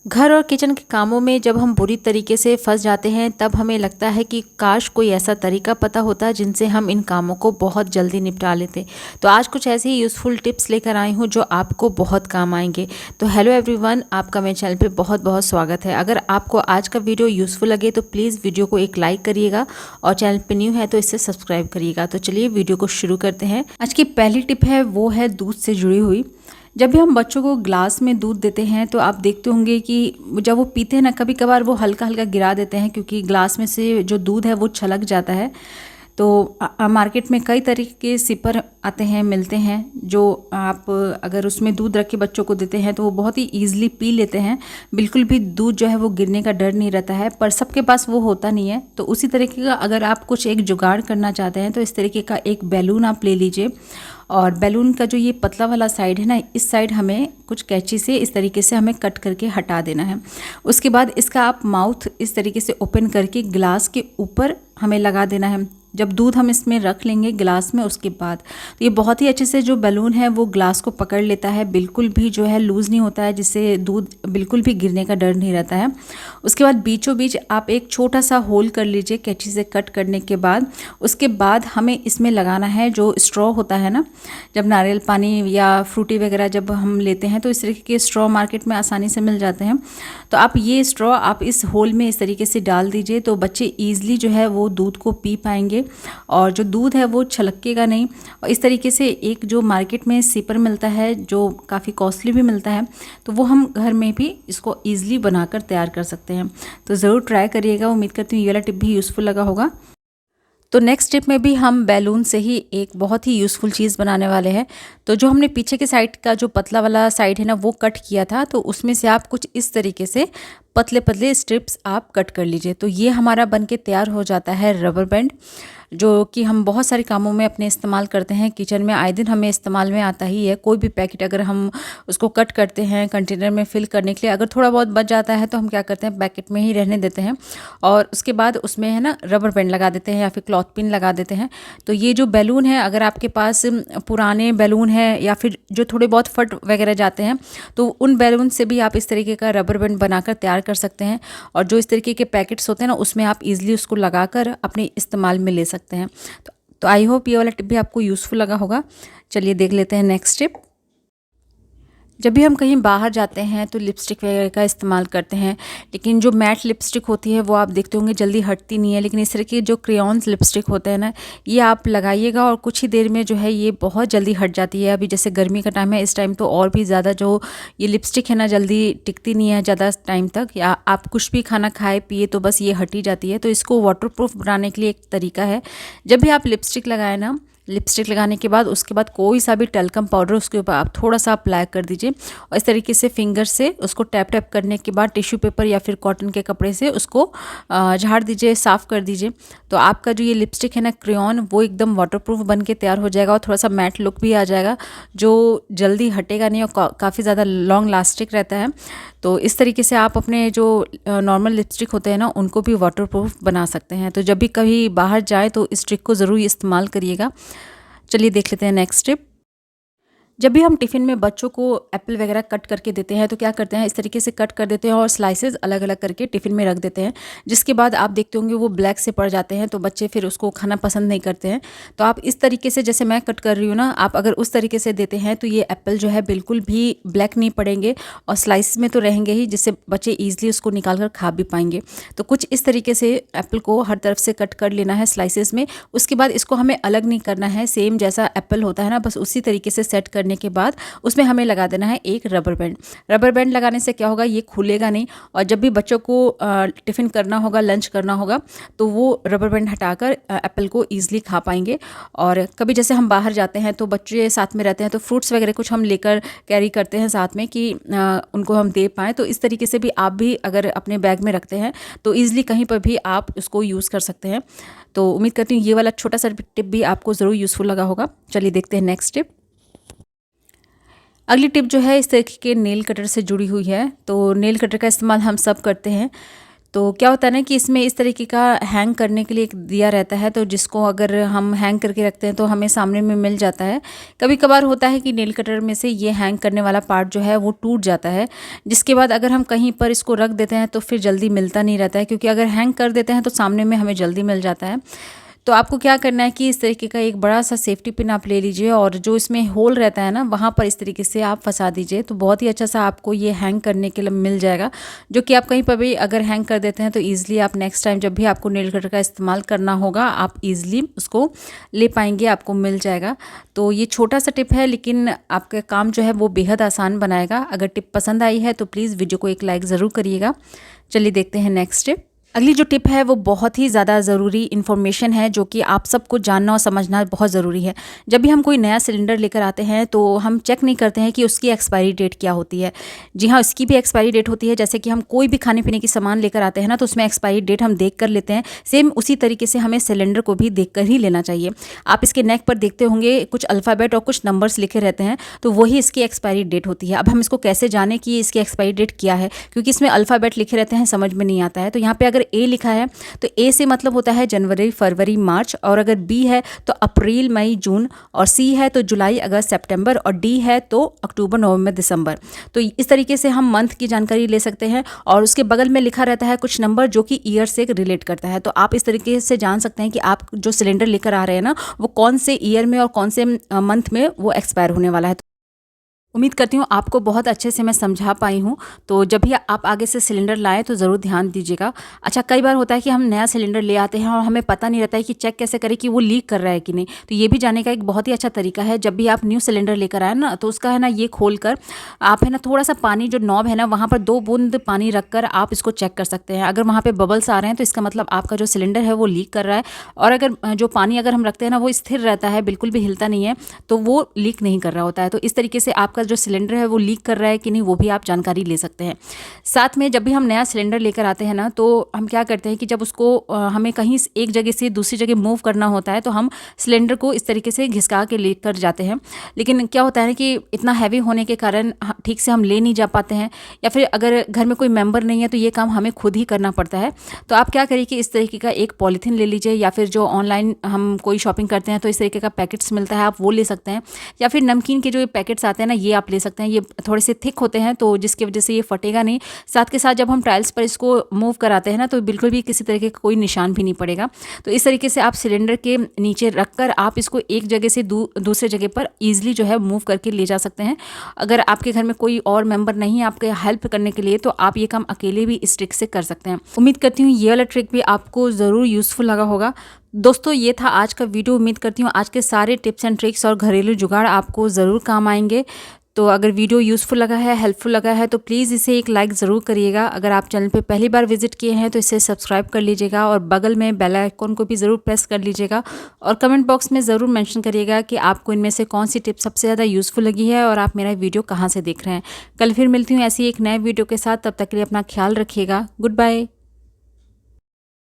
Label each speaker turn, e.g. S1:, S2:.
S1: घर और किचन के कामों में जब हम बुरी तरीके से फंस जाते हैं तब हमें लगता है कि काश कोई ऐसा तरीका पता होता जिनसे हम इन कामों को बहुत जल्दी निपटा लेते। तो आज कुछ ऐसे ही यूज़फुल टिप्स लेकर आई हूँ जो आपको बहुत काम आएंगे। तो हेलो एवरीवन, आपका मेरे चैनल पे बहुत बहुत स्वागत है। अगर आपको आज का वीडियो यूज़फुल लगे तो प्लीज़ वीडियो को एक लाइक करिएगा और चैनल पर न्यू है तो इसे सब्सक्राइब करिएगा। तो चलिए वीडियो को शुरू करते हैं। आज की पहली टिप है वो है दूध से जुड़ी हुई। जब भी हम बच्चों को ग्लास में दूध देते हैं तो आप देखते होंगे कि जब वो पीते हैं ना, कभी कभार वो हल्का हल्का गिरा देते हैं क्योंकि ग्लास में से जो दूध है वो छलक जाता है। तो मार्केट में कई तरीके के सिपर आते हैं, मिलते हैं, जो आप अगर उसमें दूध रख के बच्चों को देते हैं तो वो बहुत ही ईजिली पी लेते हैं। बिल्कुल भी दूध जो है वो गिरने का डर नहीं रहता है, पर सबके पास वो होता नहीं है। तो उसी तरीके का अगर आप कुछ एक जुगाड़ करना चाहते हैं तो इस तरीके का एक बैलून आप ले लीजिए और बैलून का जो ये पतला वाला साइड है ना, इस साइड हमें कुछ कैंची से इस तरीके से हमें कट करके हटा देना है। उसके बाद इसका आप माउथ इस तरीके से ओपन करके ग्लास के ऊपर हमें लगा देना है। जब दूध हम इसमें रख लेंगे ग्लास में, उसके बाद तो ये बहुत ही अच्छे से जो बैलून है वो ग्लास को पकड़ लेता है, बिल्कुल भी जो है लूज़ नहीं होता है, जिससे दूध बिल्कुल भी गिरने का डर नहीं रहता है। उसके बाद बीचों बीच आप एक छोटा सा होल कर लीजिए कैंची से कट करने के बाद। उसके बाद हमें इसमें लगाना है जो स्ट्रॉ होता है ना, जब नारियल पानी या फ्रूटी वगैरह जब हम लेते हैं तो इस तरीके के स्ट्रॉ मार्केट में आसानी से मिल जाते हैं। तो आप ये स्ट्रॉ आप इस होल में इस तरीके से डाल दीजिए तो बच्चे ईजिली जो है वो दूध को पी पाएंगे और जो दूध है वो छलकेगा नहीं। और इस तरीके से एक जो मार्केट में सिपर मिलता है जो काफ़ी कॉस्टली भी मिलता है, तो वो हम घर में भी इसको ईजिली बनाकर तैयार कर सकते हैं। तो ज़रूर ट्राई करिएगा। उम्मीद करती हूँ ये वाला टिप भी यूज़फुल लगा होगा। तो नेक्स्ट टिप में भी हम बैलून से ही एक बहुत ही यूज़फुल चीज़ बनाने वाले हैं। तो जो हमने पीछे के साइड का जो पतला वाला साइड है ना वो कट किया था, तो उसमें से आप कुछ इस तरीके से पतले पतले स्ट्रिप्स आप कट कर लीजिए। तो ये हमारा बन के तैयार हो जाता है रबर बैंड, जो कि हम बहुत सारे कामों में अपने इस्तेमाल करते हैं। किचन में आए दिन हमें इस्तेमाल में आता ही है। कोई भी पैकेट अगर हम उसको कट करते हैं कंटेनर में फिल करने के लिए, अगर थोड़ा बहुत बच जाता है तो हम क्या करते हैं पैकेट में ही रहने देते हैं और उसके बाद उसमें है ना रबर बैंड लगा देते हैं या फिर क्लॉथ पिन लगा देते हैं। तो ये जो बैलून है, अगर आपके पास पुराने बैलून है या फिर जो थोड़े बहुत फट वगैरह जाते हैं, तो उन बैलून से भी आप इस तरीके का रबर बैंड बनाकर तैयार कर सकते हैं। और जो इस तरीके के पैकेट्स होते हैं ना, उसमें आप इजीली उसको लगाकर अपने इस्तेमाल में ले सकते हैं। तो आई होप ये वाला टिप भी आपको यूज़फुल लगा होगा। चलिए देख लेते हैं नेक्स्ट टिप। जब भी हम कहीं बाहर जाते हैं तो लिपस्टिक वगैरह का इस्तेमाल करते हैं, लेकिन जो मैट लिपस्टिक होती है वो आप देखते होंगे जल्दी हटती नहीं है। लेकिन इस तरह के जो क्रेयॉन्स लिपस्टिक होते हैं ना, ये आप लगाइएगा और कुछ ही देर में जो है ये बहुत जल्दी हट जाती है। अभी जैसे गर्मी का टाइम है, इस टाइम तो और भी ज़्यादा जो ये लिपस्टिक है ना जल्दी टिकती नहीं है ज़्यादा टाइम तक, या आप कुछ भी खाना खाए पिए तो बस ये हट ही जाती है। तो इसको वाटरप्रूफ बनाने के लिए एक तरीका है, जब भी आप लिपस्टिक लगाए ना, लिपस्टिक लगाने के बाद उसके बाद कोई सा भी टैल्कम पाउडर उसके ऊपर आप थोड़ा सा अप्लाई कर दीजिए और इस तरीके से फिंगर से उसको टैप टैप करने के बाद टिश्यू पेपर या फिर कॉटन के कपड़े से उसको झाड़ दीजिए, साफ़ कर दीजिए। तो आपका जो ये लिपस्टिक है ना क्रेयॉन, वो एकदम वाटरप्रूफ बन के तैयार हो जाएगा और थोड़ा सा मैट लुक भी आ जाएगा, जो जल्दी हटेगा नहीं और काफ़ी ज़्यादा लॉन्ग लास्टिक रहता है। तो इस तरीके से आप अपने जो नॉर्मल लिपस्टिक होते हैं ना उनको भी वाटरप्रूफ बना सकते हैं। तो जब भी कभी बाहर जाए तो इस ट्रिक को ज़रूर इस्तेमाल करिएगा। चलिए देख लेते हैं नेक्स्ट टिप। जब भी हम टिफ़िन में बच्चों को एप्पल वगैरह कट करके देते हैं तो क्या करते हैं, इस तरीके से कट कर देते हैं और स्लाइसेस अलग अलग करके टिफ़िन में रख देते हैं, जिसके बाद आप देखते होंगे वो ब्लैक से पड़ जाते हैं, तो बच्चे फिर उसको खाना पसंद नहीं करते हैं। तो आप इस तरीके से जैसे मैं कट कर रही हूँ ना, आप अगर उस तरीके से देते हैं तो ये एप्पल जो है बिल्कुल भी ब्लैक नहीं पड़ेंगे और स्लाइस में तो रहेंगे ही, जिससे बच्चे ईजिली उसको निकाल कर खा भी पाएंगे। तो कुछ इस तरीके से एप्पल को हर तरफ से कट कर लेना है स्लाइसेस में। उसके बाद इसको हमें अलग नहीं करना है, सेम जैसा एप्पल होता है ना, बस उसी तरीके से सेट करने के बाद उसमें हमें लगा देना है एक रबर बैंड। रबर बैंड लगाने से क्या होगा, ये खुलेगा नहीं और जब भी बच्चों को टिफ़िन करना होगा, लंच करना होगा, तो वो रबर बैंड हटाकर एप्पल को ईजिली खा पाएंगे। और कभी जैसे हम बाहर जाते हैं तो बच्चे साथ में रहते हैं तो फ्रूट्स वगैरह कुछ हम लेकर कैरी करते हैं साथ में कि उनको हम दे पाएँ। तो इस तरीके से भी आप भी अगर अपने बैग में रखते हैं तो ईजिली कहीं पर भी आप उसको यूज़ कर सकते हैं। तो उम्मीद करती हूँ ये वाला छोटा सा टिप भी आपको ज़रूर यूज़फुल लगा होगा। चलिए देखते हैं नेक्स्ट टिप। अगली टिप जो है इस तरीके के नेल कटर से जुड़ी हुई है। तो नेल कटर का इस्तेमाल हम सब करते हैं। तो क्या होता है ना कि इसमें इस तरीके का हैंग करने के लिए एक दिया रहता है, तो जिसको अगर हम हैंग करके रखते हैं तो हमें सामने में मिल जाता है। कभी कभार होता है कि नेल कटर में से ये हैंग करने वाला पार्ट जो है वो टूट जाता है, जिसके बाद अगर हम कहीं पर इसको रख देते हैं तो फिर जल्दी मिलता नहीं रहता है, क्योंकि अगर हैंग कर देते हैं तो सामने में हमें जल्दी मिल जाता है। तो आपको क्या करना है कि इस तरीके का एक बड़ा सा सेफ्टी पिन आप ले लीजिए और जो इसमें होल रहता है ना वहाँ पर इस तरीके से आप फंसा दीजिए, तो बहुत ही अच्छा सा आपको ये हैंग करने के लिए मिल जाएगा, जो कि आप कहीं पर भी अगर हैंग कर देते हैं तो ईज़िली आप नेक्स्ट टाइम जब भी आपको नेल कटर का इस्तेमाल करना होगा आप ईज़िली उसको ले पाएंगे, आपको मिल जाएगा। तो ये छोटा सा टिप है लेकिन आपका काम जो है वो बेहद आसान बनाएगा। अगर टिप पसंद आई है तो प्लीज़ वीडियो को एक लाइक ज़रूर करिएगा। चलिए देखते हैं नेक्स्ट टिप। अगली जो टिप है वो बहुत ही ज़्यादा ज़रूरी इन्फॉर्मेशन है, जो कि आप सबको जानना और समझना बहुत ज़रूरी है। जब भी हम कोई नया सिलेंडर लेकर आते हैं तो हम चेक नहीं करते हैं कि उसकी एक्सपायरी डेट क्या होती है। जी हाँ, उसकी भी एक्सपायरी डेट होती है। जैसे कि हम कोई भी खाने पीने की सामान लेकर आते हैं ना तो उसमें एक्सपायरी डेट हम देख कर लेते हैं। सेम उसी तरीके से हमें सिलेंडर को भी देख कर ही लेना चाहिए। आप इसके नेक पर देखते होंगे कुछ अल्फ़ाबेट और कुछ नंबर्स लिखे रहते हैं, तो वही इसकी एक्सपायरी डेट होती है। अब हम इसको कैसे जानें कि इसकी एक्सपायरी डेट क्या है, क्योंकि इसमें अल्फ़ाबेट लिखे रहते हैं, समझ में नहीं आता है। तो यहाँ पर अगर ए लिखा है तो ए से मतलब होता है जनवरी, फरवरी, मार्च, और अगर बी है तो अप्रैल, मई, जून, और सी है तो जुलाई, अगस्त, सितंबर, और डी है तो अक्टूबर, नवंबर, दिसंबर। तो इस तरीके से हम मंथ की जानकारी ले सकते हैं और उसके बगल में लिखा रहता है कुछ नंबर जो कि ईयर से रिलेट करता है। तो आप इस तरीके से जान सकते हैं कि आप जो सिलेंडर लेकर आ रहे हैं ना वो कौन से ईयर में और कौन से मंथ में वो एक्सपायर होने वाला है। उम्मीद करती हूँ आपको बहुत अच्छे से मैं समझा पाई हूँ। तो जब भी आप आगे से सिलेंडर लाएँ तो ज़रूर ध्यान दीजिएगा। अच्छा, कई बार होता है कि हम नया सिलेंडर ले आते हैं और हमें पता नहीं रहता है कि चेक कैसे करें कि वो लीक कर रहा है कि नहीं। तो ये भी जानने का एक बहुत ही अच्छा तरीका है, जब भी आप न्यू सिलेंडर लेकर आए ना तो उसका है ना ये खोल कर आप है ना थोड़ा सा पानी, जो नॉब है ना वहाँ पर 2 बूंद पानी रख कर आप इसको चेक कर सकते हैं। अगर वहाँ पर बबल्स आ रहे हैं तो इसका मतलब आपका जो सिलेंडर है वो लीक कर रहा है, और अगर जो पानी अगर हम रखते हैं ना वो स्थिर रहता है, बिल्कुल भी हिलता नहीं है, तो वो लीक नहीं कर रहा होता है। तो इस तरीके से आपका जो सिलेंडर है वो लीक कर रहा है कि नहीं वो भी आप जानकारी ले सकते हैं। साथ में जब भी हम नया सिलेंडर लेकर आते हैं ना तो हम क्या करते हैं कि जब उसको हमें कहीं एक जगह से दूसरी जगह मूव करना होता है तो हम सिलेंडर को इस तरीके से घिसका के लेकर जाते हैं। लेकिन क्या होता है ना कि इतना हैवी होने के कारण ठीक से हम ले नहीं जा पाते हैं, या फिर अगर घर में कोई मेंबर नहीं है तो ये काम हमें खुद ही करना पड़ता है। तो आप क्या करिए कि इस तरीके का एक पॉलीथीन ले लीजिए, या फिर जो ऑनलाइन हम कोई शॉपिंग करते हैं तो इस तरीके का पैकेट्स मिलता है, आप वो ले सकते हैं, या फिर नमकीन के जो पैकेट्स आते हैं ना ये आप ले सकते हैं। ये थोड़े से थिक होते हैं तो जिसकी वजह से ये फटेगा नहीं। साथ के साथ जब हम टाइल्स पर इसको मूव कराते हैं ना तो बिल्कुल भी किसी तरीके का कोई निशान भी नहीं पड़ेगा। तो इस तरीके से आप सिलेंडर के नीचे रखकर आप इसको एक जगह से दूसरे जगह पर ईजिली जो है मूव करके ले जा सकते हैं। अगर आपके घर में कोई और मेंबर नहीं है आपके हेल्प करने के लिए तो आप ये काम अकेले भी इस ट्रिक से कर सकते हैं। उम्मीद करती हूँ ये वाला ट्रिक भी आपको ज़रूर यूज़फुल लगा होगा। दोस्तों ये था आज का वीडियो। उम्मीद करती हूँ आज के सारे टिप्स एंड ट्रिक्स और घरेलू जुगाड़ आपको ज़रूर काम आएंगे। तो अगर वीडियो यूज़फुल लगा है, हेल्पफुल लगा है तो प्लीज़ इसे एक लाइक ज़रूर करिएगा। अगर आप चैनल पे पहली बार विजिट किए हैं तो इसे सब्सक्राइब कर लीजिएगा और बगल में बेल आइकन को भी ज़रूर प्रेस कर लीजिएगा, और कमेंट बॉक्स में ज़रूर मेंशन करिएगा कि आपको इनमें से कौन सी टिप सबसे ज़्यादा यूज़फुल लगी है और आप मेरा वीडियो कहाँ से देख रहे हैं। कल फिर मिलती हूँ ऐसी एक नए वीडियो के साथ, तब तक के लिए अपना ख्याल रखिएगा। Good bye.